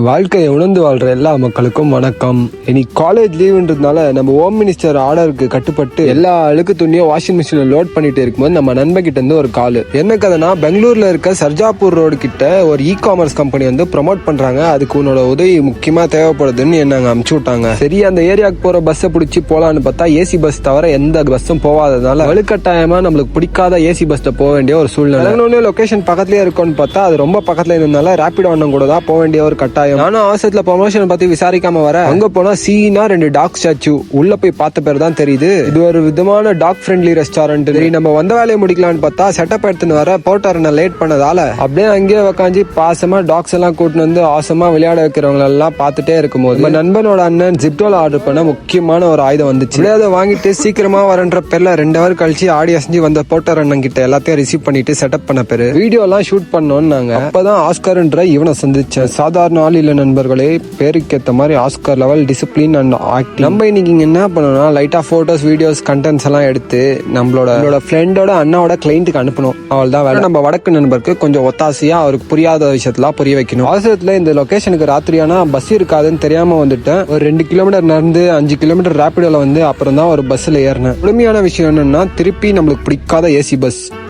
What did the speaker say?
வாழ்க்கையை உணர்ந்து வாழ்ற எல்லா மக்களுக்கும் வணக்கம். இன்னைக்கு காலேஜ் லீவுன்றதுனால நம்ம ஹோம் மினிஸ்டர் ஆர்டருக்கு கட்டுப்பட்டு எல்லா அழுக்கு துணியும் வாஷிங் மிஷின்ல லோட் பண்ணிட்டு இருக்கும்போது நம்ம நண்பன் கிட்ட இருந்து ஒரு கால். என்ன கதைனா, பெங்களூர்ல இருக்க சர்ஜாப்பூர் ரோடு கிட்ட ஒரு காமர்ஸ் கம்பெனி வந்து ப்ரமோட் பண்றாங்க. அதுக்கு உன்னோட உதவி முக்கியமா தேவைப்படுதுன்னு என்னங்க அனுப்பிச்சு விட்டாங்க. சரி, அந்த ஏரியாவுக்கு போற பஸ்ஸை பிடிச்சி போலான்னு பார்த்தா ஏசி பஸ் தவிர எந்த பஸ்ஸும் போகாததால வலுக்கட்டாயமா நம்மளுக்கு பிடிக்காத ஏசி பஸ்ல போக வேண்டிய ஒரு சூழ்நிலை. லொகேஷன் பக்கத்துலயே இருக்கும்னு பார்த்தா அது ரொம்ப பக்கத்துல இருந்தனால ரேபிடோ அண்ணன் கூட தான் போக வேண்டிய ஒரு கட்டாயம். நானும் அவசரத்துல ப்ரமோஷன் பத்தி விசாரிக்காம வர அங்க போனா சீனா 2 டாக் ஸ்டாச்சு உள்ள போய் பார்த்த பேர் தான் தெரியுது இது ஒரு விதமான டாக் ஃப்ரெண்ட்லி ரெஸ்டாரண்ட். சரி, நம்ம வந்த வேலையை முடிக்கலாம்னு பார்த்தா செட்டப் எடுத்துன்னு வர போட்டர் லேட் பண்ணதால அப்படியே அங்கேயே உக்காந்து பாசமா டாக்ஸ் எல்லாம் கூட்டின்னு வந்து ஆசமா விளையாட வைக்கிறவங்க எல்லாம் பார்த்துட்டே இருக்கும்போது நம்ம நண்பனோட அண்ணன் ஜிப்டோல ஆர்டர் பண்ண முக்கியமான ஒரு ஆயுதம் வந்துச்சு. அதை வாங்கிட்டு சீக்கிரமா வரன்ற பேர்ல 2 ஹவர் கழிச்சு ஆடி அசைஞ்சு வந்த போட்டர் அண்ணன் கிட்ட எல்லாத்தையும் ரிசீவ் பண்ணிட்டு செட்டப் பண்ண பேரு வீடியோ எல்லாம் ஷூட் பண்ணோம். நாங்க அப்பதான் ஆஸ்கர்ன்ற இவனை சந்திச்சேன். சாதாரண ஆள் இல்ல நண்பர்களே, பேருக்கு ஏத்த மாதிரி Oscar level discipline and acting. நம்ம இன்னைக்கு என்ன பண்ணணும்னா லைட்டா போட்டோஸ் வீடியோஸ் கண்டென்ட்ஸ் எல்லாம் எடுத்து நம்மளோட ஃப்ரெண்டோட அண்ணாவோட கிளைண்ட்டுக்கு அனுப்பணும். அவள் தான் வேலை. நம்ம வடக்கு நண்பருக்கு கொஞ்சம் ஒத்தாசையா அவருக்கு புரியாத விஷயத்தெல்லாம் புரிய வைக்கணும். அவசரத்துல இந்த லொகேஷனுக்கு ராத்திரியானா பஸ் இருக்காதுன்னு தெரியாம வந்துட்டேன். ஒரு 2 கிலோமீட்டர் நடந்து 5 கிலோமீட்டர் ரேபிடோல வந்து அப்புறம் தான் ஒரு பஸ்ல ஏறினேன். முழுமையான விஷயம் என்னன்னா, திருப்பி நம்மளுக்கு பிடிக்காத ஏசி பஸ்.